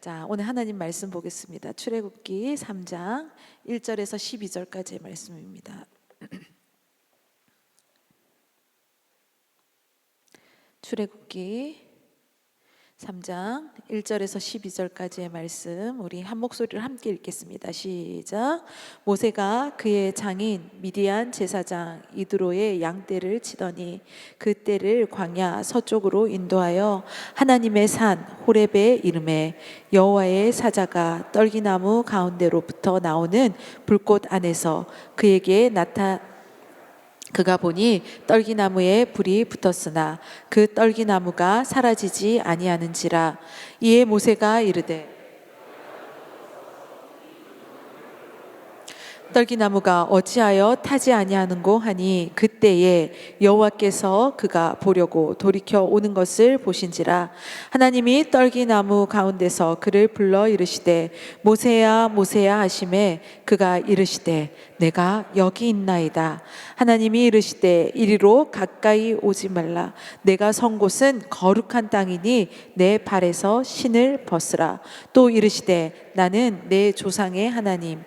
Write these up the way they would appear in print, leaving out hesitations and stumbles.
자, 오늘 하나님 말씀 보겠습니다. 출애굽기 3장 1절에서 12절까지의 말씀입니다. 출애굽기 3장 1절에서 12절까지의 말씀, 우리 한 목소리를 함께 읽겠습니다. 시작. 모세가 그의 장인 미디안 제사장 이드로의 양떼를 치더니 그 떼를 광야 서쪽으로 인도하여 하나님의 산 호렙에 이르매 여호와의 사자가 떨기나무 가운데로부터 나오는 불꽃 안에서 그에게 그가 보니 떨기나무에 불이 붙었으나 그 떨기나무가 사라지지 아니하는지라. 이에 모세가 이르되 떨기나무가 어찌하여 타지 아니하는고 하니 그때에 여호와께서 그가 보려고 돌이켜 오는 것을 보신지라. 하나님이 떨기나무 가운데서 그를 불러 이르시되 모세야 모세야 하시매 그가 이르시되 내가 여기 있나이다. 하나님이 이르시되 이리로 가까이 오지 말라. 내가 선 곳은 거룩한 땅이니 내 발에서 신을 벗으라. 또 이르시되 나는 내 조상의 하나님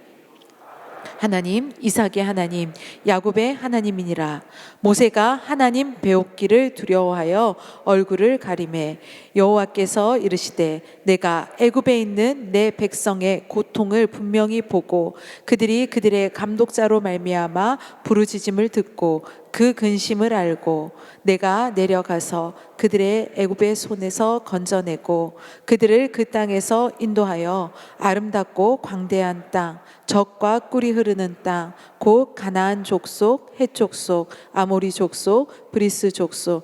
이삭의 하나님 야곱의 하나님이니라. 모세가 하나님 배웠기를 두려워하여 얼굴을 가리매 여호와께서 이르시되 내가 애굽에 있는 내 백성의 고통을 분명히 보고 그들의 감독자로 말미암아 부르짖음을 듣고 그 근심을 알고 내가 내려가서 그들의 애굽의 손에서 건져내고 그들을 그 땅에서 인도하여 아름답고 광대한 땅 젖과 꿀이 흐르는 땅 곧 가나안 족속 헷 족속 아모리 족속 브리스 족속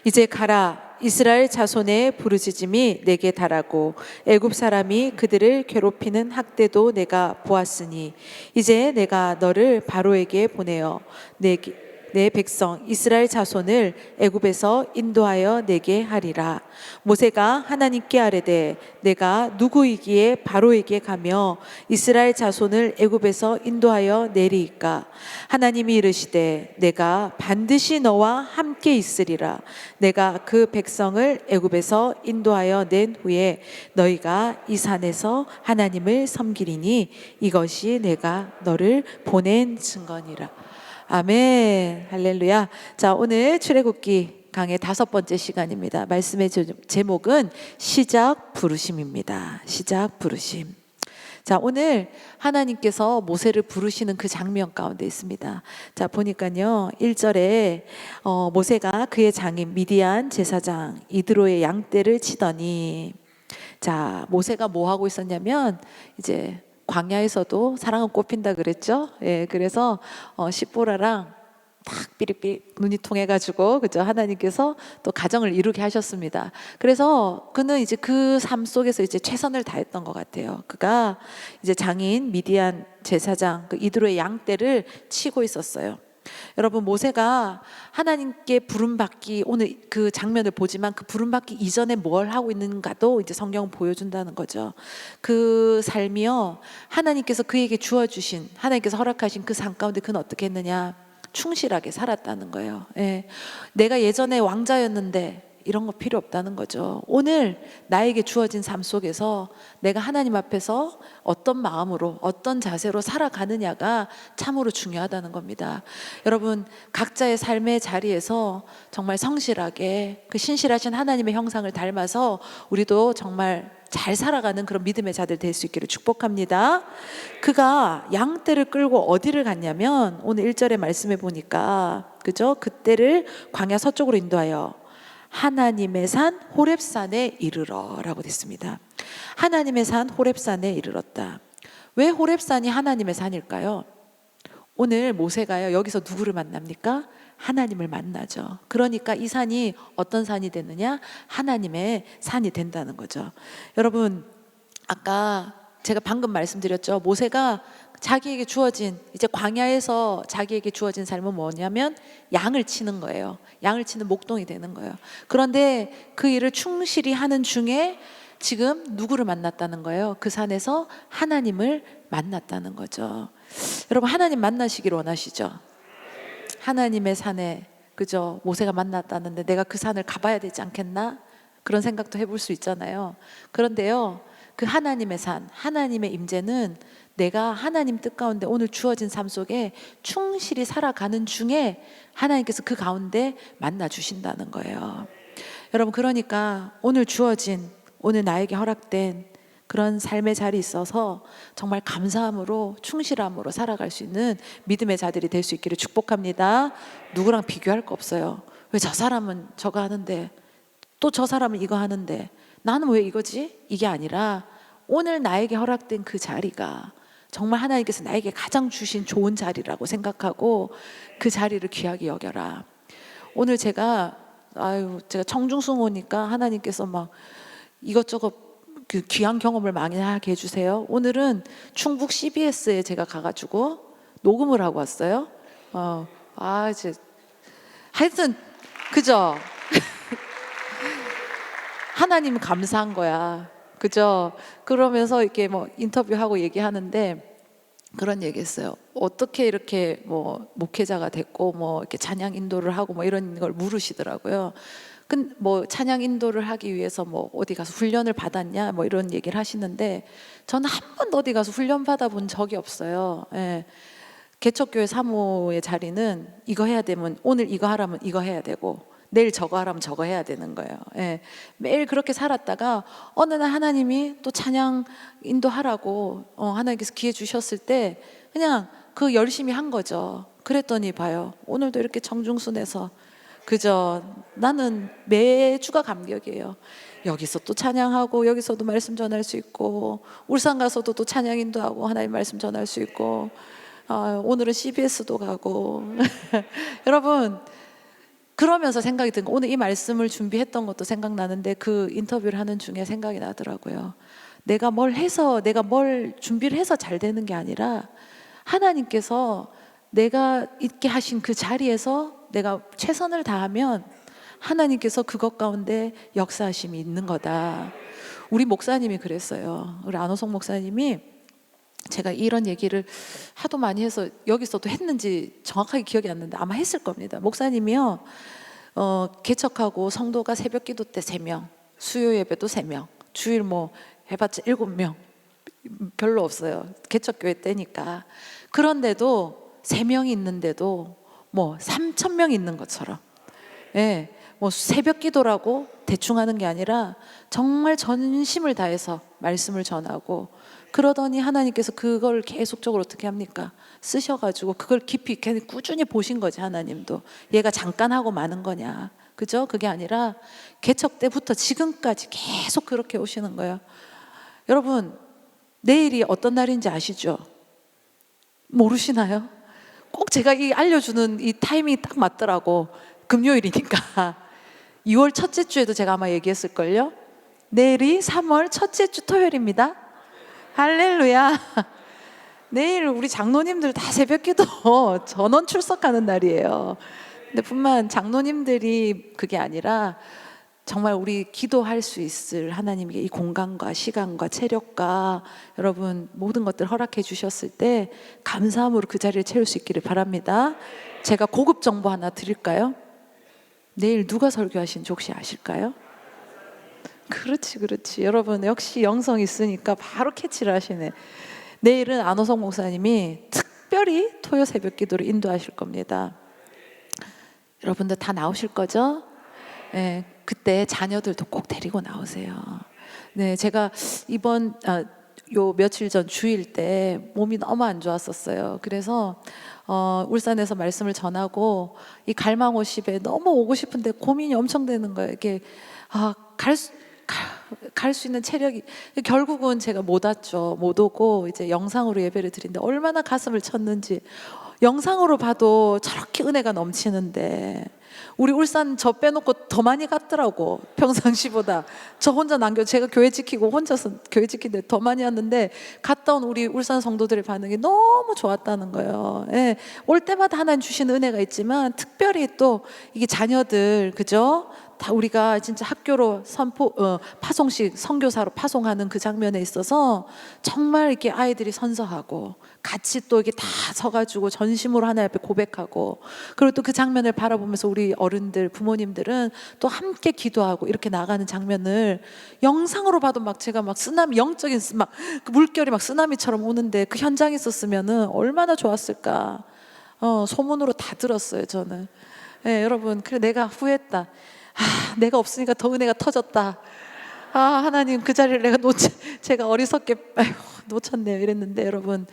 이제 가라. 이스라엘 자손의 부르짖음이 내게 달하고 애굽 사람이 그들을 괴롭히는 학대도 내가 보았으니 이제 내가 너를 바로에게 보내어 내 백성 이스라엘 자손을 애굽에서 인도하여 내게 하리라. 모세가 하나님께 아뢰되 내가 누구이기에 바로에게 가며 이스라엘 자손을 애굽에서 인도하여 내리이까. 하나님이 이르시되 내가 반드시 너와 함께 있으리라. 내가 그 백성을 애굽에서 인도하여 낸 후에 너희가 이 산에서 하나님을 섬기리니 이것이 내가 너를 보낸 증거니라. 아멘. 할렐루야. 자, 오늘 출애굽기 강의 5번째 시간입니다. 말씀의 제목은 시작 부르심입니다. 시작 부르심. 자, 오늘 하나님께서 모세를 부르시는 그 장면 가운데 있습니다. 자, 보니까요 1절에 모세가 그의 장인 미디안 제사장 이드로의 양떼를 치더니, 자, 모세가 뭐 하고 있었냐면 이제 광야에서도 사랑은 꽃핀다 그랬죠. 예, 그래서 십보라랑 딱 삐릭삐릭 눈이 통해가지고 그죠, 하나님께서 또 가정을 이루게 하셨습니다. 그래서 그는 이제 그 삶 속에서 이제 최선을 다했던 것 같아요. 그가 이제 장인 미디안 제사장 그 이드로의 양떼를 치고 있었어요. 여러분, 모세가 하나님께 부름받기, 오늘 그 장면을 보지만 그 부름받기 이전에 뭘 하고 있는가도 이제 성경은 보여준다는 거죠. 그 삶이요, 하나님께서 그에게 주어주신, 하나님께서 허락하신 그 삶 가운데 그는 어떻게 했느냐, 충실하게 살았다는 거예요. 예. 내가 예전에 왕자였는데 이런 거 필요 없다는 거죠. 오늘 나에게 주어진 삶 속에서 내가 하나님 앞에서 어떤 마음으로 어떤 자세로 살아가느냐가 참으로 중요하다는 겁니다. 여러분, 각자의 삶의 자리에서 정말 성실하게 그 신실하신 하나님의 형상을 닮아서 우리도 정말 잘 살아가는 그런 믿음의 자들 될 수 있기를 축복합니다. 그가 양떼를 끌고 어디를 갔냐면 오늘 1절의 말씀에 보니까 그죠? 그때를 광야 서쪽으로 인도하여 하나님의 산 호렙산에 이르러라고 됐습니다. 하나님의 산 호렙산에 이르렀다. 왜 호렙산이 하나님의 산일까요? 오늘 모세가요 여기서 누구를 만납니까? 하나님을 만나죠. 그러니까 이 산이 어떤 산이 됐느냐? 하나님의 산이 된다는 거죠. 여러분, 아까 제가 방금 말씀드렸죠. 모세가 자기에게 주어진, 이제 광야에서 자기에게 주어진 삶은 뭐냐면 양을 치는 거예요. 양을 치는 목동이 되는 거예요. 그런데 그 일을 충실히 하는 중에 지금 누구를 만났다는 거예요? 그 산에서 하나님을 만났다는 거죠. 여러분, 하나님 만나시길 원하시죠? 하나님의 산에 그죠? 모세가 만났다는데 내가 그 산을 가봐야 되지 않겠나? 그런 생각도 해볼 수 있잖아요. 그런데요, 그 하나님의 산, 하나님의 임재는 내가 하나님 뜻 가운데 오늘 주어진 삶 속에 충실히 살아가는 중에 하나님께서 그 가운데 만나 주신다는 거예요. 여러분, 그러니까 오늘 주어진, 오늘 나에게 허락된 그런 삶의 자리에 있어서 정말 감사함으로 충실함으로 살아갈 수 있는 믿음의 자들이 될 수 있기를 축복합니다. 누구랑 비교할 거 없어요. 왜 저 사람은 저거 하는데 또 저 사람은 이거 하는데 나는 왜 이거지? 이게 아니라 오늘 나에게 허락된 그 자리가 정말 하나님께서 나에게 가장 주신 좋은 자리라고 생각하고 그 자리를 귀하게 여겨라. 오늘 제가 청중승호니까 하나님께서 막 이것저것 그 귀한 경험을 많이 하게 해주세요. 오늘은 충북 CBS에 제가 가가지고 녹음을 하고 왔어요. 이제 하여튼 그죠? 하나님 감사한 거야. 그죠? 그러면서 이렇게 뭐 인터뷰하고 얘기하는데 그런 얘기했어요. 어떻게 이렇게 뭐 목회자가 됐고 뭐 이렇게 찬양 인도를 하고 뭐 이런 걸 물으시더라고요. 뭐 찬양 인도를 하기 위해서 뭐 어디 가서 훈련을 받았냐 뭐 이런 얘기를 하시는데 저는 한 번도 어디 가서 훈련 받아본 적이 없어요. 예. 개척교회 사모의 자리는 이거 해야 되면 오늘 이거 하라면 이거 해야 되고 내일 저거 하라면 저거 해야 되는 거예요. 예. 매일 그렇게 살았다가 어느 날 하나님이 또 찬양 인도하라고 하나님께서 기회 주셨을 때 그냥 그 열심히 한 거죠. 그랬더니 봐요. 오늘도 이렇게 정중순에서 그죠? 나는 매주가 감격이에요. 여기서 또 찬양하고 여기서도 말씀 전할 수 있고 울산 가서도 또 찬양 인도하고 하나님 말씀 전할 수 있고 오늘은 CBS도 가고 여러분 그러면서 생각이 든 거, 오늘 이 말씀을 준비했던 것도 생각나는데 그 인터뷰를 하는 중에 생각이 나더라고요. 내가 뭘 준비를 해서 잘 되는 게 아니라 하나님께서 내가 있게 하신 그 자리에서 내가 최선을 다하면 하나님께서 그것 가운데 역사하심이 있는 거다. 우리 목사님이 그랬어요. 우리 안호성 목사님이 제가 이런 얘기를 하도 많이 해서 여기서도 했는지 정확하게 기억이 안 나는데 아마 했을 겁니다. 목사님이요, 개척하고 성도가 새벽 기도 때 3명, 수요 예배도 3명, 주일 뭐 해봤자 7명, 별로 없어요. 개척교회 때니까. 그런데도 3명이 있는데도 뭐 3,000명 있는 것처럼, 예, 뭐 새벽 기도라고 대충 하는 게 아니라 정말 전심을 다해서 말씀을 전하고 그러더니 하나님께서 그걸 계속적으로 어떻게 합니까? 쓰셔가지고 그걸 깊이 꾸준히 보신 거지. 하나님도 얘가 잠깐 하고 마는 거냐, 그죠? 그게 아니라 개척 때부터 지금까지 계속 그렇게 오시는 거예요. 여러분, 내일이 어떤 날인지 아시죠? 모르시나요? 꼭 제가 이 알려주는 이 타이밍이 딱 맞더라고. 금요일이니까 2월 첫째 주에도 제가 아마 얘기했을걸요. 내일이 3월 첫째 주 토요일입니다. 할렐루야. 내일 우리 장로님들 다 새벽기도 전원 출석하는 날이에요. 근데 뿐만 장로님들이 그게 아니라 정말 우리 기도할 수 있을 하나님께 이 공간과 시간과 체력과 여러분 모든 것들 허락해 주셨을 때 감사함으로 그 자리를 채울 수 있기를 바랍니다. 제가 고급 정보 하나 드릴까요? 내일 누가 설교하신지 혹시 아실까요? 그렇지. 여러분 역시 영성 있으니까 바로 캐치를 하시네. 내일은 안호성 목사님이 특별히 토요 새벽 기도를 인도하실 겁니다. 여러분들 다 나오실 거죠? 네, 그때 자녀들도 꼭 데리고 나오세요. 네, 제가 이번 요 며칠 전 주일 때 몸이 너무 안 좋았었어요. 그래서 울산에서 말씀을 전하고 이 갈망50에 너무 오고 싶은데 고민이 엄청 되는 거예요. 이게 갈 수 있는 체력이 결국은 제가 못 왔죠. 못 오고 이제 영상으로 예배를 드리는데 얼마나 가슴을 쳤는지 영상으로 봐도 저렇게 은혜가 넘치는데 우리 울산 저 빼놓고 더 많이 갔더라고. 평상시보다 저 혼자 제가 교회 지키고 혼자서 교회 지키는데 더 많이 왔는데 갔다 온 우리 울산 성도들의 반응이 너무 좋았다는 거예요. 올 때마다 하나님 주신 은혜가 있지만 특별히 또 이게 자녀들 그죠? 다 우리가 진짜 학교로 파송식 선교사로 파송하는 그 장면에 있어서 정말 이렇게 아이들이 선서하고 같이 또 이게 다 서가지고 전심으로 하나님 앞에 고백하고, 그리고 또 그 장면을 바라보면서 우리 어른들, 부모님들은 또 함께 기도하고 이렇게 나가는 장면을 영상으로 봐도 막 제가 막 쓰나미, 영적인 막 그 물결이 막 쓰나미처럼 오는데 그 현장에 있었으면은 얼마나 좋았을까. 소문으로 다 들었어요, 저는. 네, 여러분, 그래 내가 후회했다. 내가 없으니까 더 은혜가 터졌다. 하나님 그 자리를 제가 어리석게 놓쳤네요 이랬는데, 여러분,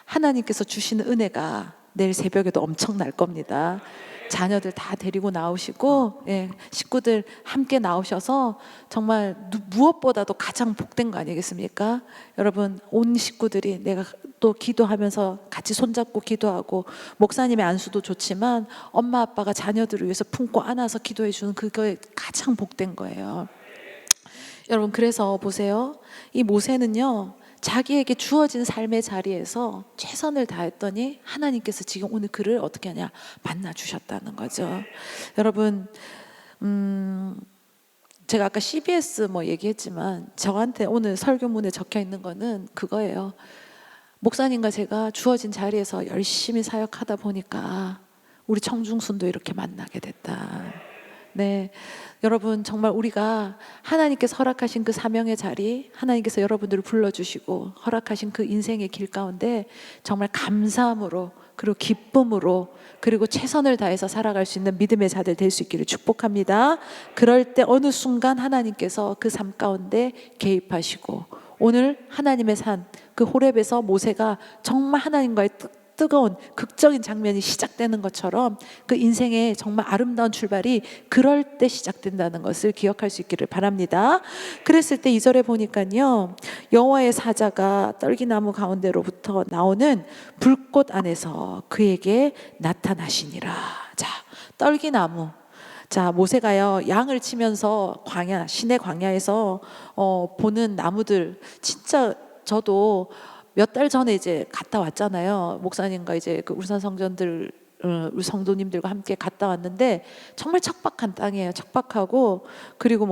하나님께서 주시는 은혜가 내일 새벽에도 엄청날 겁니다. 자녀들 다 데리고 나오시고, 식구들 함께 나오셔서 정말 무엇보다도 가장 복된 거 아니겠습니까? 여러분, 온 식구들이 내가 또 기도하면서 같이 손잡고 기도하고, 목사님의 안수도 좋지만 엄마 아빠가 자녀들을 위해서 품고 안아서 기도해 주는 그거에 가장 복된 거예요. 여러분, 그래서 보세요. 이 모세는요, 자기에게 주어진 삶의 자리에서 최선을 다했더니 하나님께서 지금 오늘 그를 어떻게 하냐, 만나 주셨다는 거죠. 여러분, 제가 아까 CBS 얘기했지만 저한테 오늘 설교문에 적혀 있는 거는 그거예요. 목사님과 제가 주어진 자리에서 열심히 사역하다 보니까 우리 청중순도 이렇게 만나게 됐다. 네, 여러분, 정말 우리가 하나님께서 허락하신 그 사명의 자리, 하나님께서 여러분들을 불러주시고 허락하신 그 인생의 길 가운데 정말 감사함으로, 그리고 기쁨으로, 그리고 최선을 다해서 살아갈 수 있는 믿음의 자들 될 수 있기를 축복합니다. 그럴 때 어느 순간 하나님께서 그 삶 가운데 개입하시고, 오늘 하나님의 산, 그 호렙에서 모세가 정말 하나님과의 뜨거운 극적인 장면이 시작되는 것처럼 그 인생의 정말 아름다운 출발이 그럴 때 시작된다는 것을 기억할 수 있기를 바랍니다. 그랬을 때 2절에 보니까요, 여호와의 사자가 떨기나무 가운데로부터 나오는 불꽃 안에서 그에게 나타나시니라. 자, 떨기나무. 자, 모세가요, 양을 치면서 광야, 시내 광야에서 보는 나무들, 진짜 저도 몇 달 전에 이제 갔다 왔잖아요. 목사님과 이제 그 울산 성전들, 우리 성도님들과 함께 갔다 왔는데 정말 척박한 땅이에요. 척박하고, 그리고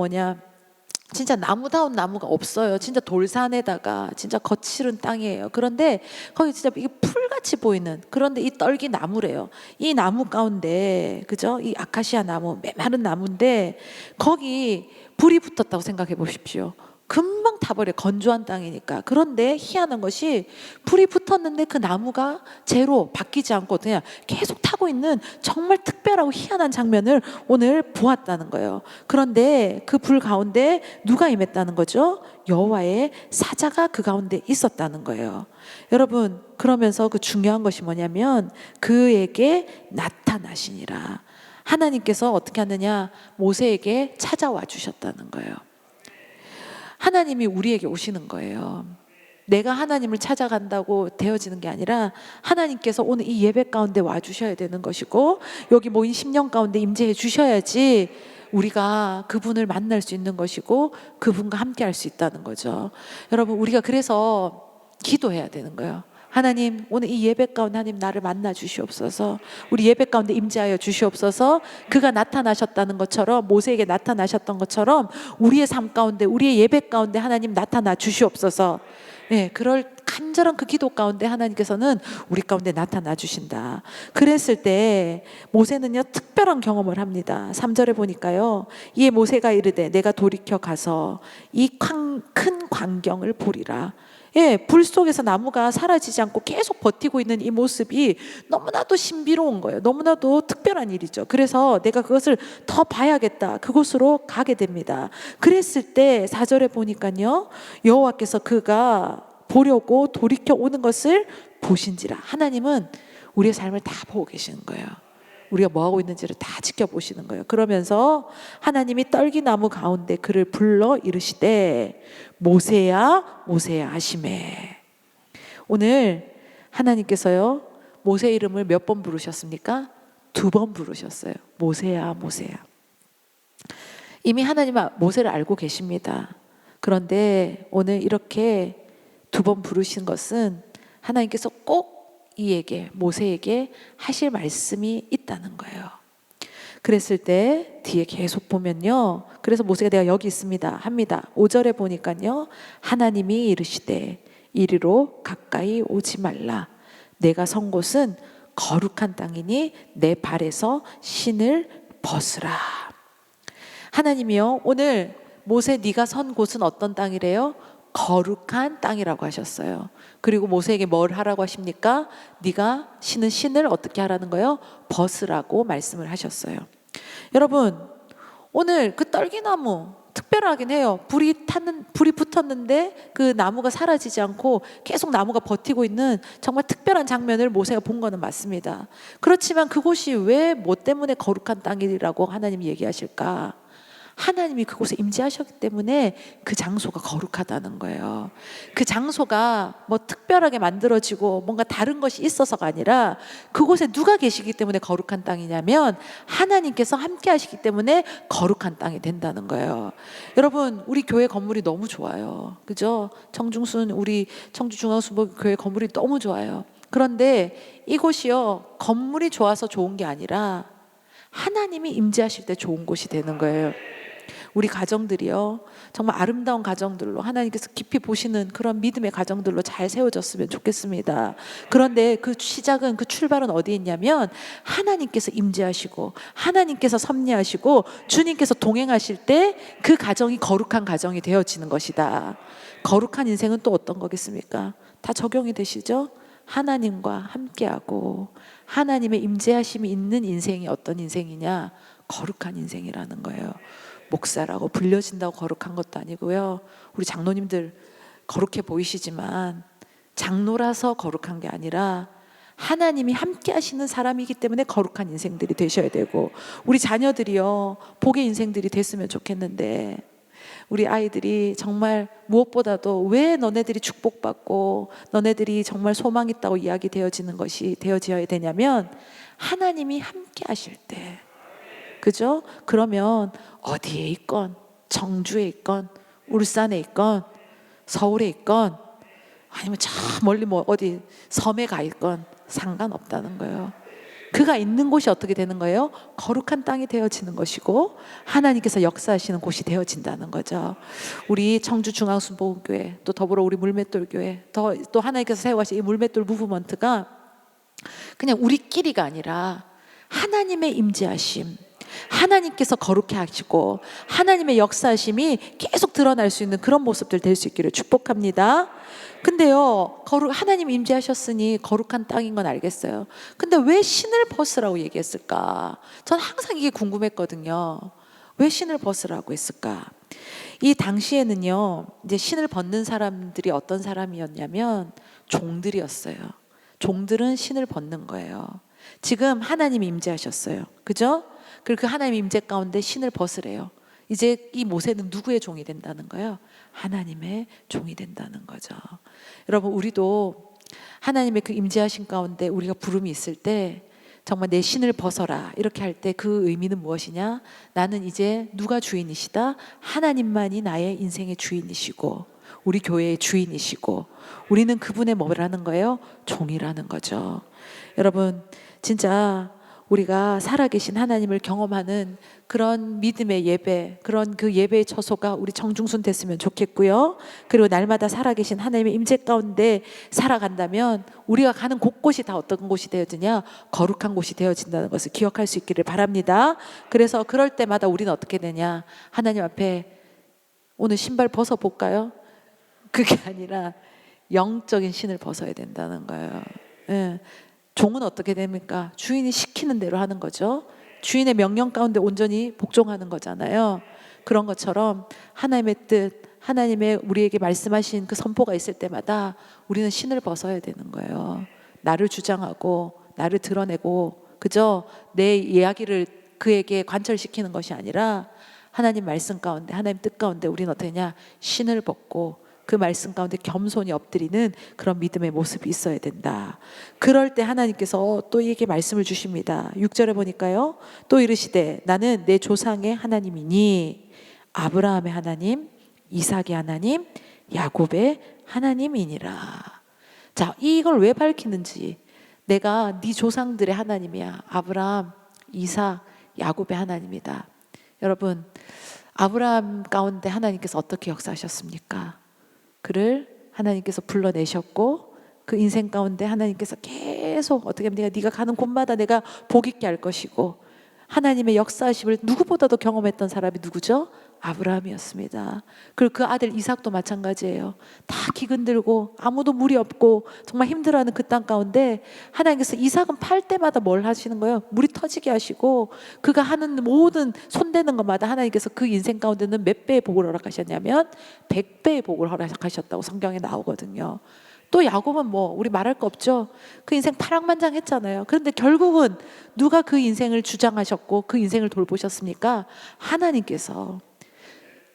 진짜 나무다운 나무가 없어요. 진짜 돌산에다가 진짜 거칠은 땅이에요. 그런데 거기 진짜 이게 풀같이 보이는, 그런데 이 떨기 나무래요. 이 나무 가운데, 그죠? 이 아카시아 나무, 메마른 나무인데 거기 불이 붙었다고 생각해 보십시오. 금방 타버려, 건조한 땅이니까. 그런데 희한한 것이 불이 붙었는데 그 나무가 제로 바뀌지 않고 그냥 계속 타고 있는 정말 특별하고 희한한 장면을 오늘 보았다는 거예요. 그런데 그 불 가운데 누가 임했다는 거죠? 여호와의 사자가 그 가운데 있었다는 거예요. 여러분, 그러면서 그 중요한 것이 뭐냐면 그에게 나타나시니라. 하나님께서 어떻게 하느냐, 모세에게 찾아와 주셨다는 거예요. 하나님이 우리에게 오시는 거예요. 내가 하나님을 찾아간다고 되어지는 게 아니라 하나님께서 오늘 이 예배 가운데 와주셔야 되는 것이고, 여기 모인 10년 가운데 임재해 주셔야지 우리가 그분을 만날 수 있는 것이고 그분과 함께 할 수 있다는 거죠. 여러분, 우리가 그래서 기도해야 되는 거예요. 하나님, 오늘 이 예배 가운데 하나님 나를 만나 주시옵소서. 우리 예배 가운데 임재하여 주시옵소서. 그가 나타나셨다는 것처럼, 모세에게 나타나셨던 것처럼 우리의 삶 가운데, 우리의 예배 가운데 하나님 나타나 주시옵소서. 그럴 간절한 그 기도 가운데 하나님께서는 우리 가운데 나타나 주신다. 그랬을 때 모세는요, 특별한 경험을 합니다. 3절에 보니까요, 이에 모세가 이르되 내가 돌이켜 가서 이 큰 광경을 보리라. 불 속에서 나무가 사라지지 않고 계속 버티고 있는 이 모습이 너무나도 신비로운 거예요. 너무나도 특별한 일이죠. 그래서 내가 그것을 더 봐야겠다. 그곳으로 가게 됩니다. 그랬을 때 4절에 보니까요, 여호와께서 그가 보려고 돌이켜 오는 것을 보신지라. 하나님은 우리의 삶을 다 보고 계시는 거예요. 우리가 뭐하고 있는지를 다 지켜보시는 거예요. 그러면서 하나님이 떨기나무 가운데 그를 불러 이르시되 모세야 모세야 하시매. 오늘 하나님께서요, 모세 이름을 몇 번 부르셨습니까? 2번 부르셨어요. 모세야 모세야. 이미 하나님은 모세를 알고 계십니다. 그런데 오늘 이렇게 2번 부르신 것은 하나님께서 꼭 이에게, 모세에게 하실 말씀이 있다는 거예요. 그랬을 때 뒤에 계속 보면요. 그래서 모세가 내가 여기 있습니다 합니다. 5절에 보니까요. 하나님이 이르시되 이리로 가까이 오지 말라. 내가 선 곳은 거룩한 땅이니 내 발에서 신을 벗으라. 하나님이요, 오늘 모세 네가 선 곳은 어떤 땅이래요? 거룩한 땅이라고 하셨어요. 그리고 모세에게 뭘 하라고 하십니까? 네가 신은 신을 어떻게 하라는 거예요? 벗으라고 말씀을 하셨어요. 여러분, 오늘 그 떨기나무 특별하긴 해요. 불이 붙었는데 그 나무가 사라지지 않고 계속 나무가 버티고 있는 정말 특별한 장면을 모세가 본 거는 맞습니다. 그렇지만 그곳이 왜 뭐 때문에 거룩한 땅이라고 하나님이 얘기하실까? 하나님이 그곳에 임재하셨기 때문에 그 장소가 거룩하다는 거예요. 그 장소가 뭐 특별하게 만들어지고 뭔가 다른 것이 있어서가 아니라 그곳에 누가 계시기 때문에 거룩한 땅이냐면 하나님께서 함께 하시기 때문에 거룩한 땅이 된다는 거예요. 여러분, 우리 교회 건물이 너무 좋아요. 그죠? 청중순 우리 청주중앙순복음교회 건물이 너무 좋아요. 그런데 이곳이요, 건물이 좋아서 좋은 게 아니라 하나님이 임재하실 때 좋은 곳이 되는 거예요. 우리 가정들이요, 정말 아름다운 가정들로 하나님께서 깊이 보시는 그런 믿음의 가정들로 잘 세워졌으면 좋겠습니다. 그런데 그 시작은, 그 출발은 어디에 있냐면 하나님께서 임재하시고 하나님께서 섭리하시고 주님께서 동행하실 때 그 가정이 거룩한 가정이 되어지는 것이다. 거룩한 인생은 또 어떤 거겠습니까? 다 적용이 되시죠? 하나님과 함께하고 하나님의 임재하심이 있는 인생이 어떤 인생이냐? 거룩한 인생이라는 거예요. 목사라고 불려진다고 거룩한 것도 아니고요. 우리 장로님들 거룩해 보이시지만 장로라서 거룩한 게 아니라 하나님이 함께 하시는 사람이기 때문에 거룩한 인생들이 되셔야 되고, 우리 자녀들이요, 복의 인생들이 됐으면 좋겠는데 우리 아이들이 정말 무엇보다도 왜 너네들이 축복받고 너네들이 정말 소망 있다고 이야기 되어지는 것이 되어져야 되냐면 하나님이 함께 하실 때, 그죠? 그러면 어디에 있건, 청주에 있건, 울산에 있건, 서울에 있건, 아니면 저 멀리 뭐 어디 섬에 가 있건 상관없다는 거예요. 그가 있는 곳이 어떻게 되는 거예요? 거룩한 땅이 되어지는 것이고 하나님께서 역사하시는 곳이 되어진다는 거죠. 우리 청주중앙순복음교회, 또 더불어 우리 물맷돌교회, 또 하나님께서 세워가신 이 물맷돌 무브먼트가 그냥 우리끼리가 아니라 하나님의 임재하심, 하나님께서 거룩해 하시고 하나님의 역사하심이 계속 드러날 수 있는 그런 모습들 될 수 있기를 축복합니다. 근데요, 하나님 임재하셨으니 거룩한 땅인 건 알겠어요. 근데 왜 신을 벗으라고 얘기했을까? 전 항상 이게 궁금했거든요. 왜 신을 벗으라고 했을까? 이 당시에는요, 이제 신을 벗는 사람들이 어떤 사람이었냐면 종들이었어요. 종들은 신을 벗는 거예요. 지금 하나님이 임재하셨어요. 그죠? 그리고 그 하나님 임재 가운데 신을 벗으래요. 이제 이 모세는 누구의 종이 된다는 거예요? 하나님의 종이 된다는 거죠. 여러분, 우리도 하나님의 그 임재하신 가운데 우리가 부름이 있을 때 정말 내 신을 벗어라 이렇게 할 때 그 의미는 무엇이냐? 나는 이제 누가 주인이시다? 하나님만이 나의 인생의 주인이시고 우리 교회의 주인이시고 우리는 그분의 뭐라는 거예요? 종이라는 거죠. 여러분, 진짜 우리가 살아계신 하나님을 경험하는 그런 믿음의 예배, 그런 그 예배의 처소가 우리 청중순 됐으면 좋겠고요. 그리고 날마다 살아계신 하나님의 임재 가운데 살아간다면 우리가 가는 곳곳이 다 어떤 곳이 되어지냐? 거룩한 곳이 되어진다는 것을 기억할 수 있기를 바랍니다. 그래서 그럴 때마다 우리는 어떻게 되냐? 하나님 앞에 오늘 신발 벗어볼까요? 그게 아니라 영적인 신을 벗어야 된다는 거예요. 예. 종은 어떻게 됩니까? 주인이 시키는 대로 하는 거죠. 주인의 명령 가운데 온전히 복종하는 거잖아요. 그런 것처럼 하나님의 뜻, 하나님의 우리에게 말씀하신 그 선포가 있을 때마다 우리는 신을 벗어야 되는 거예요. 나를 주장하고 나를 드러내고 그저 내 이야기를 그에게 관철시키는 것이 아니라 하나님 말씀 가운데, 하나님 뜻 가운데 우리는 어떠냐? 신을 벗고 그 말씀 가운데 겸손히 엎드리는 그런 믿음의 모습이 있어야 된다. 그럴 때 하나님께서 또 이게 말씀을 주십니다. 6절에 보니까요, 또 이르시되 나는 내 조상의 하나님이니 아브라함의 하나님, 이삭의 하나님, 야곱의 하나님이니라. 자, 이걸 왜 밝히는지, 내가 네 조상들의 하나님이야. 아브라함, 이삭, 야곱의 하나님이다. 여러분, 아브라함 가운데 하나님께서 어떻게 역사하셨습니까? 그를 하나님께서 불러내셨고 그 인생 가운데 하나님께서 계속 어떻게 하면 네가 가는 곳마다 내가 복 있게 할 것이고, 하나님의 역사하심을 누구보다도 경험했던 사람이 누구죠? 아브라함이었습니다. 그리고 그 아들 이삭도 마찬가지예요. 다 기근들고 아무도 물이 없고 정말 힘들어하는 그 땅 가운데 하나님께서 이삭은 팔 때마다 뭘 하시는 거예요? 물이 터지게 하시고, 그가 하는 모든 손대는 것마다 하나님께서 그 인생 가운데는 몇 배의 복을 허락하셨냐면 100배의 복을 허락하셨다고 성경에 나오거든요. 또 야곱은 뭐 우리 말할 거 없죠. 그 인생 파랑만장했잖아요. 그런데 결국은 누가 그 인생을 주장하셨고 그 인생을 돌보셨습니까? 하나님께서.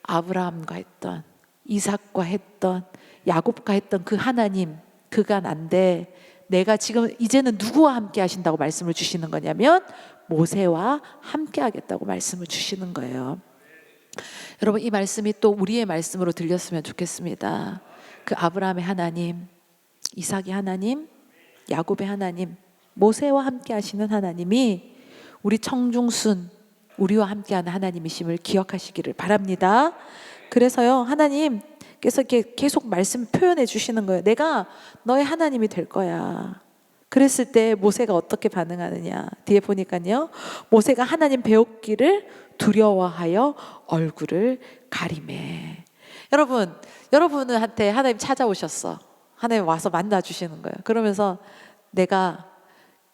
아브라함과 했던, 이삭과 했던, 야곱과 했던 그 하나님, 그가 난데 내가 지금 이제는 누구와 함께 하신다고 말씀을 주시는 거냐면 모세와 함께 하겠다고 말씀을 주시는 거예요. 여러분, 이 말씀이 또 우리의 말씀으로 들렸으면 좋겠습니다. 그 아브라함의 하나님, 이삭의 하나님, 야곱의 하나님, 모세와 함께 하시는 하나님이 우리 청중순, 우리와 함께하는 하나님이심을 기억하시기를 바랍니다. 그래서요, 하나님께서 이렇게 계속 말씀 표현해 주시는 거예요. 내가 너의 하나님이 될 거야. 그랬을 때 모세가 어떻게 반응하느냐, 뒤에 보니까요, 모세가 하나님 배웠기를 두려워하여 얼굴을 가리매. 여러분한테 하나님 찾아오셨어. 하나님 와서 만나주시는 거예요. 그러면서 내가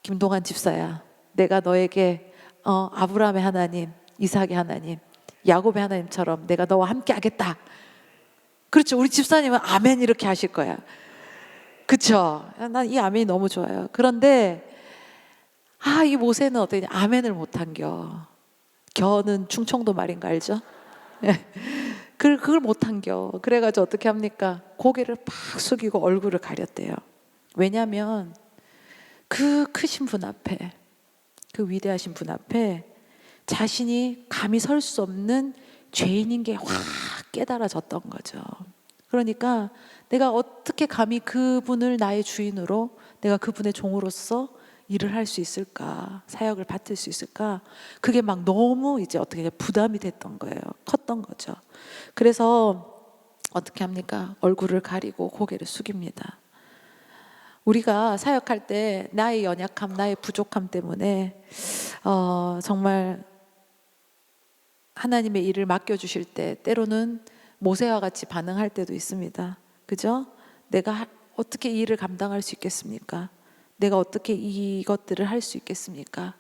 김동환 집사야, 내가 너에게 아브라함의 하나님, 이삭의 하나님, 야곱의 하나님처럼 내가 너와 함께 하겠다. 그렇죠. 우리 집사님은 아멘 이렇게 하실 거야. 그렇죠. 난 이 아멘이 너무 좋아요. 그런데 이 모세는 어떠냐, 아멘을 못한겨. 겨는 충청도 말인 거 알죠? 그걸 못한겨. 그래가지고 어떻게 합니까? 고개를 팍 숙이고 얼굴을 가렸대요. 왜냐하면 그 크신 분 앞에, 그 위대하신 분 앞에 자신이 감히 설 수 없는 죄인인 게 확 깨달아졌던 거죠. 그러니까 내가 어떻게 감히 그분을 나의 주인으로, 내가 그분의 종으로서 일을 할 수 있을까, 사역을 받을 수 있을까, 그게 막 너무 이제 어떻게 부담이 됐던 거예요. 컸던 거죠. 그래서 어떻게 합니까? 얼굴을 가리고 고개를 숙입니다. 우리가 사역할 때 나의 연약함, 나의 부족함 때문에 정말 하나님의 일을 맡겨주실 때 때로는 모세와 같이 반응할 때도 있습니다. 그죠? 내가 어떻게 이 일을 감당할 수 있겠습니까? 내가 어떻게 이것들을 할 수 있겠습니까?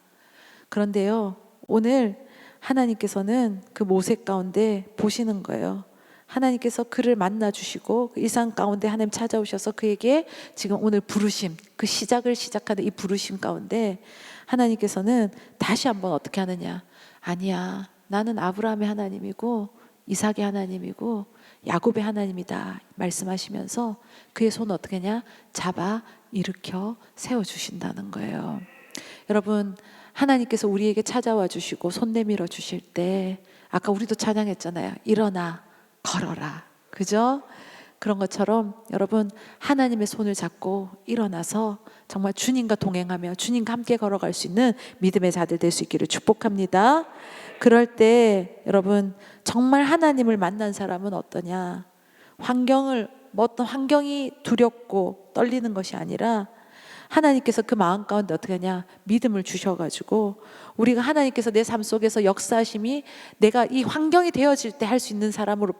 그런데요, 오늘 하나님께서는 그 모세 가운데 보시는 거예요. 하나님께서 그를 만나주시고 그 일상 가운데 하나님 찾아오셔서 그에게 지금 오늘 부르심, 그 시작을 시작하는 이 부르심 가운데 하나님께서는 다시 한번 어떻게 하느냐, 아니야, 나는 아브라함의 하나님이고 이삭의 하나님이고 야곱의 하나님이다 말씀하시면서 그의 손을 어떻게 하냐, 잡아 일으켜 세워주신다는 거예요. 여러분, 하나님께서 우리에게 찾아와 주시고 손 내밀어 주실 때, 아까 우리도 찬양했잖아요. 일어나 걸어라. 그죠? 그런 것처럼 여러분, 하나님의 손을 잡고 일어나서 정말 주님과 동행하며 주님과 함께 걸어갈 수 있는 믿음의 자들 될 수 있기를 축복합니다. 그럴 때 여러분, 정말 하나님을 만난 사람은 어떠냐, 어떤 환경이 두렵고 떨리는 것이 아니라 하나님께서 그 마음 가운데 어떻게 하냐, 믿음을 주셔가지고 우리가 하나님께서 내 삶 속에서 역사하심이 내가 이 환경이 되어질 때 할 수 있는 사람으로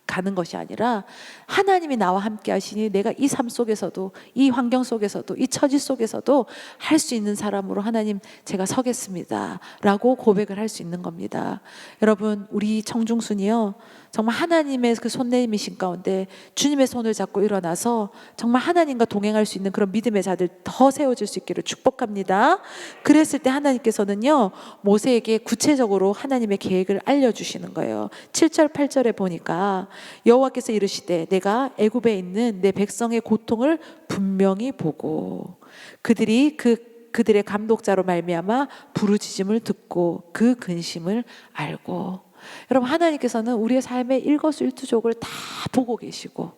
가는 것이 아니라 하나님이 나와 함께 하시니 내가 이 삶 속에서도, 이 환경 속에서도, 이 처지 속에서도 할 수 있는 사람으로 하나님 제가 서겠습니다 라고 고백을 할 수 있는 겁니다. 여러분, 우리 청중순이요, 정말 하나님의 그 손내미신 가운데 주님의 손을 잡고 일어나서 정말 하나님과 동행할 수 있는 그런 믿음의 자들 더 세워질 수 있기를 축복합니다. 그랬을 때 하나님께서는요, 모세에게 구체적으로 하나님의 계획을 알려주시는 거예요. 7절 8절에 보니까 여호와께서 이르시되 내가 애굽에 있는 내 백성의 고통을 분명히 보고 그들의 감독자로 말미암아 부르짖음을 듣고 그 근심을 알고. 여러분, 하나님께서는 우리의 삶의 일거수일투족을 다 보고 계시고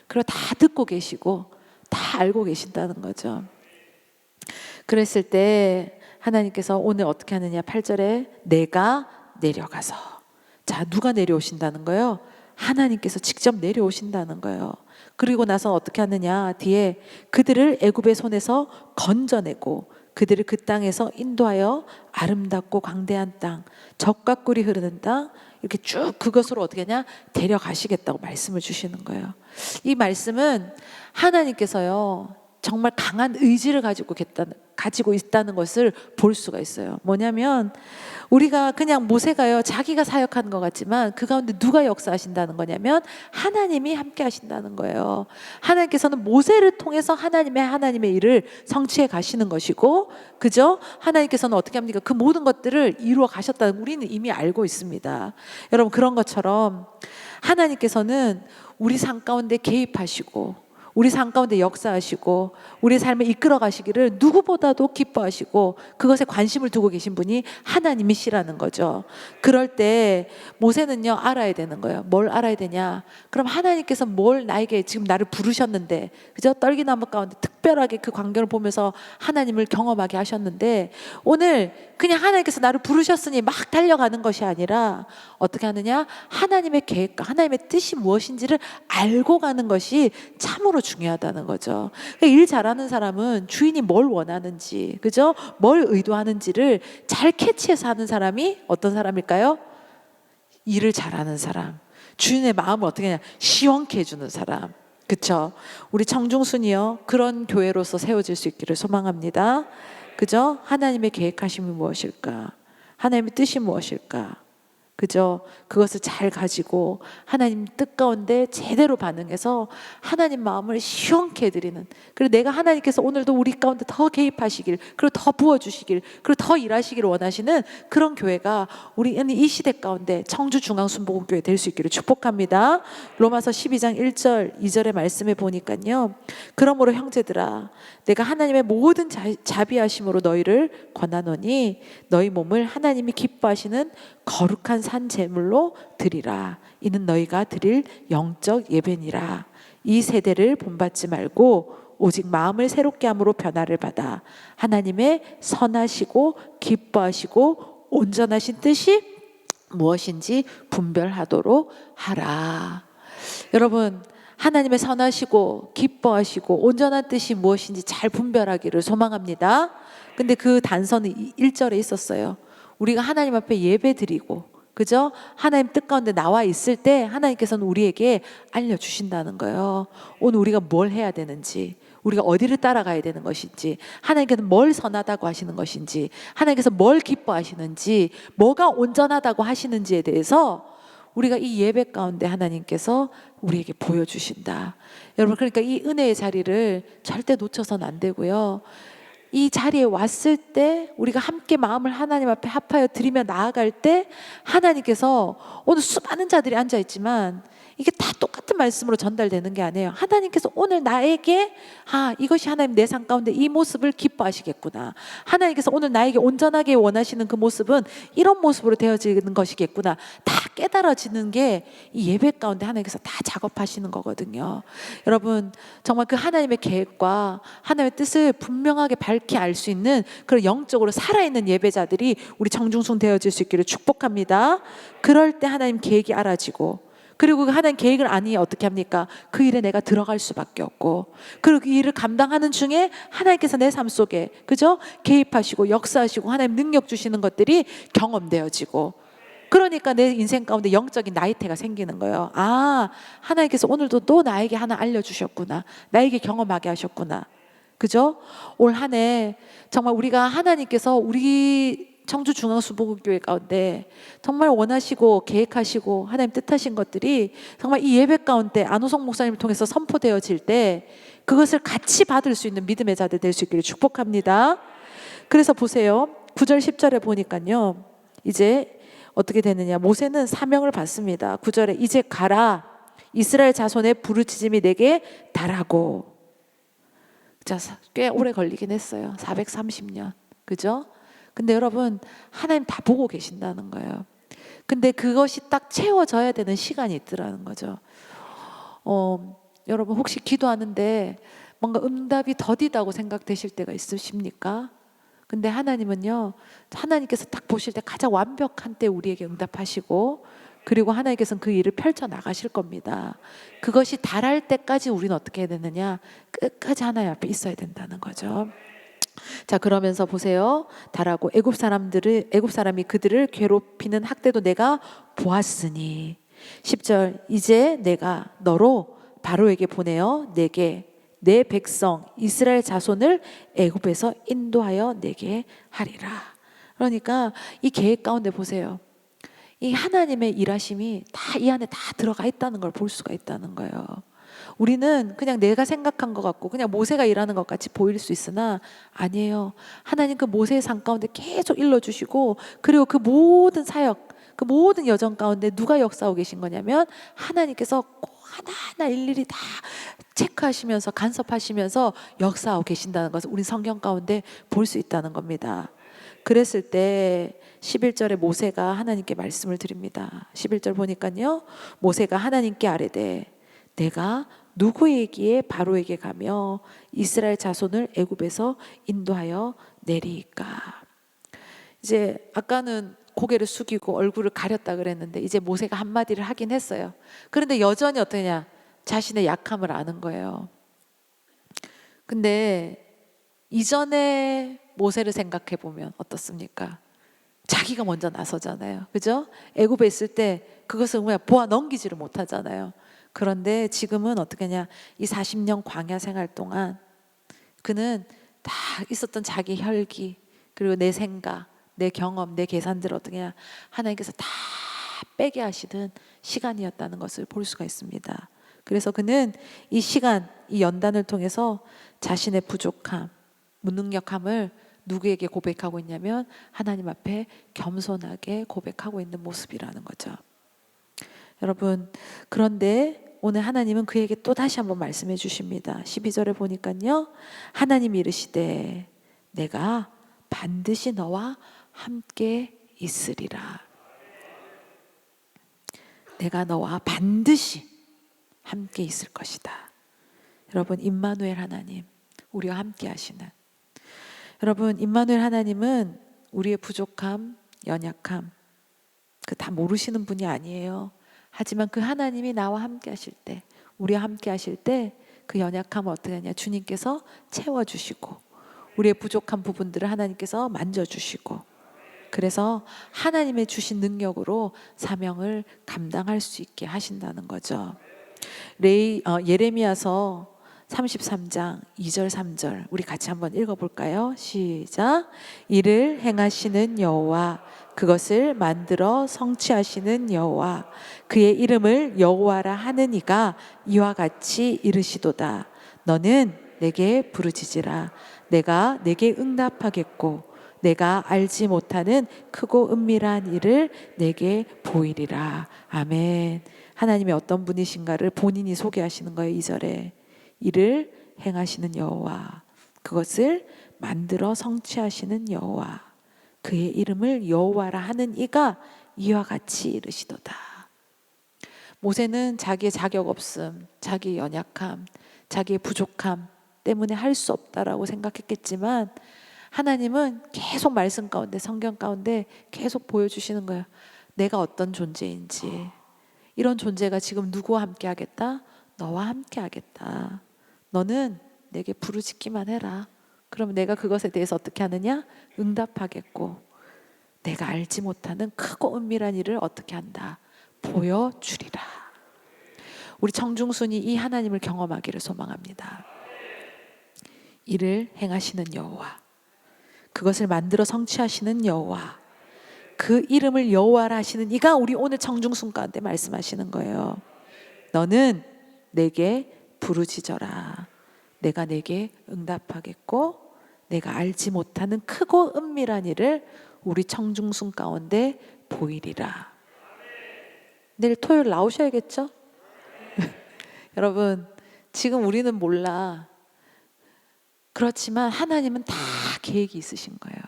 그리고 다 듣고 계시고 다 알고 계신다는 거죠. 그랬을 때 하나님께서 오늘 어떻게 하느냐, 8절에 내가 내려가서. 자, 누가 내려오신다는 거예요? 하나님께서 직접 내려오신다는 거예요. 그리고 나서 어떻게 하느냐, 뒤에 그들을 애굽의 손에서 건져내고 그들을 그 땅에서 인도하여 아름답고 광대한 땅, 젖과 꿀이 흐르는 땅, 이렇게 쭉 그것으로 어떻게 하냐, 데려가시겠다고 말씀을 주시는 거예요. 이 말씀은 하나님께서요 정말 강한 의지를 가지고 있다는 것을 볼 수가 있어요. 뭐냐면 우리가 그냥 모세가요 자기가 사역하는 것 같지만 그 가운데 누가 역사하신다는 거냐면 하나님이 함께 하신다는 거예요. 하나님께서는 모세를 통해서 하나님의 일을 성취해 가시는 것이고, 그죠? 하나님께서는 어떻게 합니까? 그 모든 것들을 이루어 가셨다는 우리는 이미 알고 있습니다. 여러분, 그런 것처럼 하나님께서는 우리 삶 가운데 개입하시고 우리 삶 가운데 역사하시고 우리 삶을 이끌어 가시기를 누구보다도 기뻐하시고 그것에 관심을 두고 계신 분이 하나님이시라는 거죠. 그럴 때 모세는요 알아야 되는 거예요. 뭘 알아야 되냐? 그럼 하나님께서 뭘 나에게 지금 나를 부르셨는데, 그죠? 떨기나무 가운데 특별하게 그 광경을 보면서 하나님을 경험하게 하셨는데, 오늘 그냥 하나님께서 나를 부르셨으니 막 달려가는 것이 아니라 어떻게 하느냐? 하나님의 계획과 하나님의 뜻이 무엇인지를 알고 가는 것이 참으로 중요하다는 거죠. 일 잘하는 사람은 주인이 뭘 원하는지, 그죠? 뭘 의도하는지를 잘 캐치해서 하는 사람이 어떤 사람일까요? 일을 잘하는 사람, 주인의 마음을 어떻게 하냐, 시원케 해주는 사람. 그쵸? 우리 청중순이요 그런 교회로서 세워질 수 있기를 소망합니다. 그죠? 하나님의 계획하심이 무엇일까? 하나님의 뜻이 무엇일까? 그죠? 그것을 잘 가지고 하나님 뜻 가운데 제대로 반응해서 하나님 마음을 시원케 해드리는, 그리고 내가 하나님께서 오늘도 우리 가운데 더 개입하시길, 그리고 더 부어주시길, 그리고 더 일하시기를 원하시는 그런 교회가 우리는 이 시대 가운데 청주중앙순복음교회 될 수 있기를 축복합니다. 로마서 12장 1절 2절의 말씀에 보니까요, 그러므로 형제들아 내가 하나님의 모든 자비하심으로 너희를 권하노니 너희 몸을 하나님이 기뻐하시는 거룩한 산 제물로 드리라. 이는 너희가 드릴 영적 예배니라. 이 세대를 본받지 말고 오직 마음을 새롭게 함으로 변화를 받아 하나님의 선하시고 기뻐하시고 온전하신 뜻이 무엇인지 분별하도록 하라. 여러분, 하나님의 선하시고 기뻐하시고 온전한 뜻이 무엇인지 잘 분별하기를 소망합니다. 근데 그 단서는 1절에 있었어요. 우리가 하나님 앞에 예배 드리고, 그죠? 하나님 뜻 가운데 나와 있을 때 하나님께서는 우리에게 알려주신다는 거예요. 오늘 우리가 뭘 해야 되는지, 우리가 어디를 따라가야 되는 것인지, 하나님께서 뭘 선하다고 하시는 것인지, 하나님께서 뭘 기뻐하시는지, 뭐가 온전하다고 하시는지에 대해서 우리가 이 예배 가운데 하나님께서 우리에게 보여주신다. 여러분, 그러니까 이 은혜의 자리를 절대 놓쳐서는 안 되고요. 이 자리에 왔을 때 우리가 함께 마음을 하나님 앞에 합하여 드리며 나아갈 때 하나님께서, 오늘 수많은 자들이 앉아있지만 이게 다 똑같은 말씀으로 전달되는 게 아니에요. 하나님께서 오늘 나에게 이것이 하나님 내 삶 가운데 이 모습을 기뻐하시겠구나, 하나님께서 오늘 나에게 온전하게 원하시는 그 모습은 이런 모습으로 되어지는 것이겠구나, 다 깨달아지는 게 이 예배 가운데 하나님께서 다 작업하시는 거거든요. 여러분, 정말 그 하나님의 계획과 하나님의 뜻을 분명하게 밝히 알 수 있는 그런 영적으로 살아있는 예배자들이 우리 정중순 되어질 수 있기를 축복합니다. 그럴 때 하나님 계획이 알아지고, 그리고 그 하나님 계획을 아니 어떻게 합니까? 그 일에 내가 들어갈 수밖에 없고, 그리고 그 일을 감당하는 중에 하나님께서 내 삶 속에, 그죠? 개입하시고 역사하시고 하나님 능력 주시는 것들이 경험되어지고, 그러니까 내 인생 가운데 영적인 나이테가 생기는 거예요. 하나님께서 오늘도 또 나에게 하나 알려주셨구나, 나에게 경험하게 하셨구나, 그죠? 올 한 해 정말 우리가 하나님께서 우리 청주중앙순복음교회 가운데 정말 원하시고 계획하시고 하나님 뜻하신 것들이 정말 이 예배 가운데 안호성 목사님을 통해서 선포되어질 때 그것을 같이 받을 수 있는 믿음의 자들 될 수 있기를 축복합니다. 그래서 보세요, 9절 10절에 보니까요, 이제 어떻게 되느냐, 모세는 사명을 받습니다. 9절에 이제 가라, 이스라엘 자손의 부르짖음이 내게 달하고. 자, 꽤 오래 걸리긴 했어요. 430년, 그죠? 근데 여러분, 하나님 다 보고 계신다는 거예요. 근데 그것이 딱 채워져야 되는 시간이 있더라는 거죠. 여러분, 혹시 기도하는데 뭔가 응답이 더디다고 생각되실 때가 있으십니까? 근데 하나님은요, 하나님께서 딱 보실 때 가장 완벽한 때 우리에게 응답하시고, 그리고 하나님께서는 그 일을 펼쳐 나가실 겁니다. 그것이 달할 때까지 우리는 어떻게 해야 되느냐? 끝까지 하나님 앞에 있어야 된다는 거죠. 자, 그러면서 보세요. 달하고 애굽 사람이 그들을 괴롭히는 학대도 내가 보았으니. 10절, 이제 내가 너로 바로에게 보내어 내게 내 백성 이스라엘 자손을 애굽에서 인도하여 내게 하리라. 그러니까 이 계획 가운데 보세요. 이 하나님의 일하심이 다 이 안에 다 들어가 있다는 걸 볼 수가 있다는 거예요. 우리는 그냥 내가 생각한 것 같고 그냥 모세가 일하는 것 같이 보일 수 있으나 아니에요. 하나님 그 모세의 삶 가운데 계속 일러주시고, 그리고 그 모든 사역, 그 모든 여정 가운데 누가 역사하고 계신 거냐면 하나님께서 꼭 하나하나 일일이 다 체크하시면서 간섭하시면서 역사하고 계신다는 것을 우리 성경 가운데 볼 수 있다는 겁니다. 그랬을 때 11절에 모세가 하나님께 말씀을 드립니다. 11절 보니까요, 모세가 하나님께 아뢰되 내가 누구에게 바로에게 가며 이스라엘 자손을 애굽에서 인도하여 내리까. 이제 아까는 고개를 숙이고 얼굴을 가렸다 그랬는데 이제 모세가 한마디를 하긴 했어요. 그런데 여전히 어떠냐? 자신의 약함을 아는 거예요. 근데 이전에 모세를 생각해 보면 어떻습니까? 자기가 먼저 나서잖아요. 그죠? 애굽에 있을 때 그것을 그냥 보아 넘기지를 못하잖아요. 그런데 지금은 어떻게 하냐? 이 40년 광야 생활 동안 그는 다 있었던 자기 혈기, 그리고 내 생각, 내 경험, 내 계산들을 어떻게 하냐? 하나님께서 다 빼게 하시는 시간이었다는 것을 볼 수가 있습니다. 그래서 그는 이 시간, 이 연단을 통해서 자신의 부족함, 무능력함을 누구에게 고백하고 있냐면 하나님 앞에 겸손하게 고백하고 있는 모습이라는 거죠. 여러분, 그런데 오늘 하나님은 그에게 또 다시 한번 말씀해 주십니다. 12절에 보니까요, 하나님이 이르시되 내가 반드시 너와 함께 있으리라. 내가 너와 반드시 함께 있을 것이다. 여러분, 임마누엘 하나님, 우리와 함께 하시는, 여러분, 임마누엘 하나님은 우리의 부족함, 연약함 그 다 모르시는 분이 아니에요. 하지만 그 하나님이 나와 함께 하실 때, 우리와 함께 하실 때 그 연약함을 어떻게 하냐? 주님께서 채워주시고 우리의 부족한 부분들을 하나님께서 만져주시고, 그래서 하나님의 주신 능력으로 사명을 감당할 수 있게 하신다는 거죠. 예레미야서 33장 2절 3절 우리 같이 한번 읽어볼까요? 시작. 이를 행하시는 여호와, 그것을 만들어 성취하시는 여호와, 그의 이름을 여호와라 하는 이가 이와 같이 이르시도다. 너는 내게 부르짖으라. 내가 내게 응답하겠고 내가 알지 못하는 크고 은밀한 일을 내게 보이리라. 아멘. 하나님이 어떤 분이신가를 본인이 소개하시는 거예요. 2절에 이를 행하시는 여호와, 그것을 만들어 성취하시는 여호와, 그의 이름을 여호와라 하는 이가 이와 같이 이르시도다. 모세는 자기의 자격 없음, 자기의 연약함, 자기의 부족함 때문에 할 수 없다라고 생각했겠지만 하나님은 계속 말씀 가운데, 성경 가운데 계속 보여주시는 거예요. 내가 어떤 존재인지. 이런 존재가 지금 누구와 함께 하겠다? 너와 함께 하겠다. 너는 내게 부르짖기만 해라. 그러면 내가 그것에 대해서 어떻게 하느냐? 응답하겠고 내가 알지 못하는 크고 은밀한 일을 어떻게 한다? 보여주리라. 우리 청중순이 이 하나님을 경험하기를 소망합니다. 이를 행하시는 여호와, 그것을 만들어 성취하시는 여호와, 그 이름을 여호와라 하시는 이가 우리 오늘 청중순 가운데 말씀하시는 거예요. 너는 내게 부르짖어라. 내가 내게 응답하겠고 내가 알지 못하는 크고 은밀한 일을 우리 청중순 가운데 보이리라. 내일 토요일 나오셔야겠죠? 여러분, 지금 우리는 몰라. 그렇지만 하나님은 다 계획이 있으신 거예요.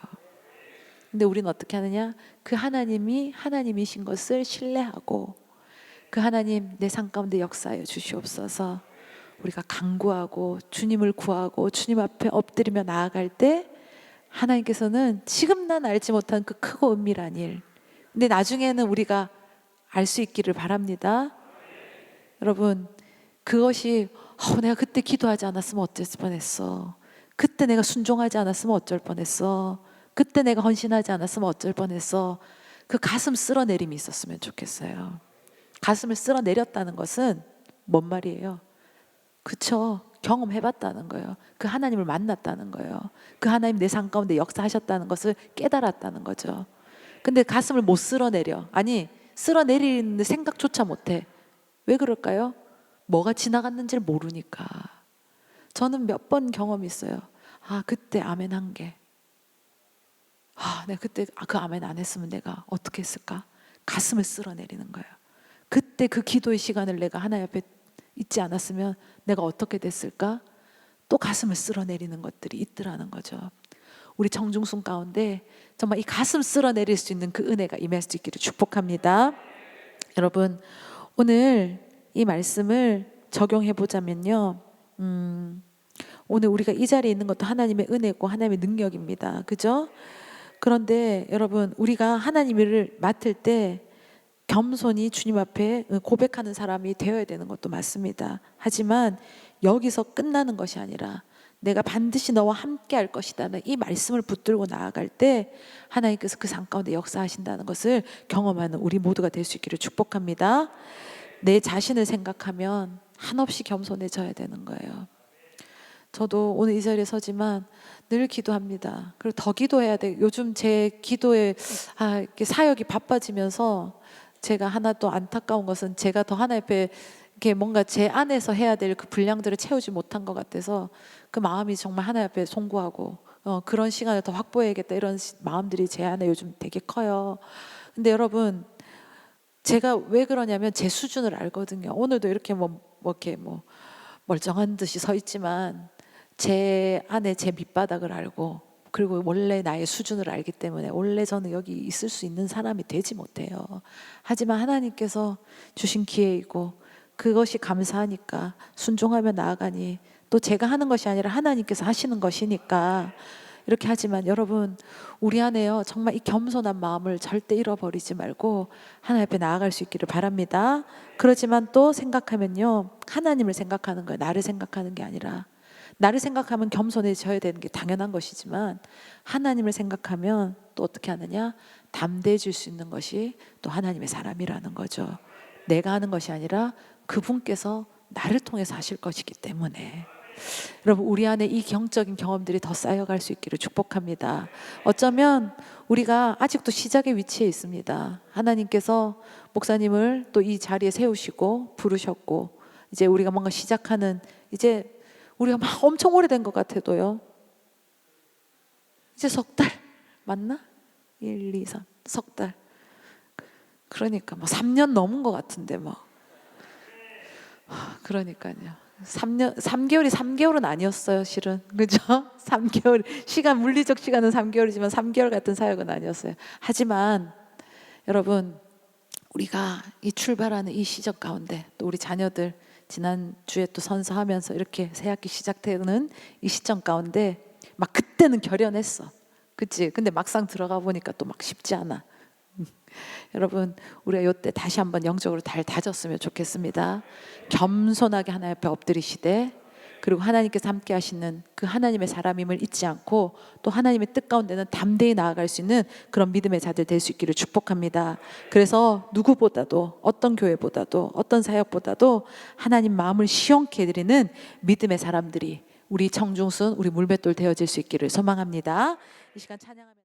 근데 우리는 어떻게 하느냐? 그 하나님이 하나님이신 것을 신뢰하고 그 하나님 내 삶 가운데 역사하여 주시옵소서. 우리가 간구하고 주님을 구하고 주님 앞에 엎드리며 나아갈 때 하나님께서는 지금 난 알지 못한 그 크고 은밀한 일, 근데 나중에는 우리가 알 수 있기를 바랍니다. 여러분, 그것이 내가 그때 기도하지 않았으면 어쩔 뻔했어, 그때 내가 순종하지 않았으면 어쩔 뻔했어, 그때 내가 헌신하지 않았으면 어쩔 뻔했어, 그 가슴 쓸어내림이 있었으면 좋겠어요. 가슴을 쓸어내렸다는 것은 뭔 말이에요? 그쵸, 경험해봤다는 거예요. 그 하나님을 만났다는 거예요. 그 하나님 내 삶 가운데 역사하셨다는 것을 깨달았다는 거죠. 근데 가슴을 못 쓸어내려. 아니, 쓸어내리는 생각조차 못해. 왜 그럴까요? 뭐가 지나갔는지를 모르니까. 저는 몇 번 경험이 있어요. 그때 아멘 한 게, 내가 그때 그 아멘 안 했으면 내가 어떻게 했을까? 가슴을 쓸어내리는 거예요. 그때 그 기도의 시간을 내가 하나님 앞에 있지 않았으면 내가 어떻게 됐을까? 또 가슴을 쓸어내리는 것들이 있더라는 거죠. 우리 정중순 가운데 정말 이 가슴 쓸어내릴 수 있는 그 은혜가 임할 수 있기를 축복합니다. 여러분, 오늘 이 말씀을 적용해 보자면요, 오늘 우리가 이 자리에 있는 것도 하나님의 은혜고 하나님의 능력입니다. 그죠? 그런데 여러분, 우리가 하나님 일을 맡을 때 겸손히 주님 앞에 고백하는 사람이 되어야 되는 것도 맞습니다. 하지만 여기서 끝나는 것이 아니라 내가 반드시 너와 함께 할 것이라는 이 말씀을 붙들고 나아갈 때 하나님께서 그 삶 가운데 역사하신다는 것을 경험하는 우리 모두가 될 수 있기를 축복합니다. 내 자신을 생각하면 한없이 겸손해져야 되는 거예요. 저도 오늘 이 자리에 서지만 늘 기도합니다. 그리고 더 기도해야 돼. 요즘 제 기도에 이렇게 사역이 바빠지면서 제가 하나 또 안타까운 것은 제가 더 하나님 앞에 이렇게 뭔가 제 안에서 해야 될 그 분량들을 채우지 못한 것 같아서 그 마음이 정말 하나님 앞에 송구하고 그런 시간을 더 확보해야겠다, 이런 마음들이 제 안에 요즘 되게 커요. 근데 여러분, 제가 왜 그러냐면 제 수준을 알거든요. 오늘도 이렇게 이렇게 멀쩡한 듯이 서 있지만 제 안에 제 밑바닥을 알고, 그리고 원래 나의 수준을 알기 때문에 원래 저는 여기 있을 수 있는 사람이 되지 못해요. 하지만 하나님께서 주신 기회이고 그것이 감사하니까 순종하며 나아가니, 또 제가 하는 것이 아니라 하나님께서 하시는 것이니까 이렇게 하지만, 여러분, 우리 안에요, 정말 이 겸손한 마음을 절대 잃어버리지 말고 하나님 앞에 나아갈 수 있기를 바랍니다. 그렇지만 또 생각하면요, 하나님을 생각하는 거예요. 나를 생각하는 게 아니라. 나를 생각하면 겸손해져야 되는 게 당연한 것이지만 하나님을 생각하면 또 어떻게 하느냐? 담대해질 수 있는 것이 또 하나님의 사람이라는 거죠. 내가 하는 것이 아니라 그분께서 나를 통해서 하실 것이기 때문에, 여러분, 우리 안에 이 영적인 경험들이 더 쌓여갈 수 있기를 축복합니다. 어쩌면 우리가 아직도 시작의 위치에 있습니다. 하나님께서 목사님을 또 이 자리에 세우시고 부르셨고, 이제 우리가 뭔가 시작하는, 이제 우리가 막 엄청 오래된 것 같아도요, 이제 석 달 맞나? 1, 2, 3 석 달. 그러니까 3년 넘은 것 같은데 그러니까요. 3개월은 아니었어요, 실은. 그죠? 3개월, 물리적 시간은 3개월이지만 3개월 같은 사역은 아니었어요. 하지만 여러분, 우리가 이 출발하는 이 시적 가운데 또 우리 자녀들 지난주에 또 선서하면서 이렇게 새학기 시작되는 이 시점 가운데 막 그때는 결연했어. 그치? 근데 막상 들어가 보니까 또 막 쉽지 않아. 여러분, 우리가 이때 다시 한번 영적으로 잘 다졌으면 좋겠습니다. 겸손하게 하나님 앞에 엎드리시되, 그리고 하나님께서 함께 하시는 그 하나님의 사람임을 잊지 않고 또 하나님의 뜻 가운데는 담대히 나아갈 수 있는 그런 믿음의 자들 될 수 있기를 축복합니다. 그래서 누구보다도, 어떤 교회보다도, 어떤 사역보다도 하나님 마음을 시원케 해드리는 믿음의 사람들이 우리 청중순, 우리 물맷돌 되어질 수 있기를 소망합니다. 이 시간 찬양하면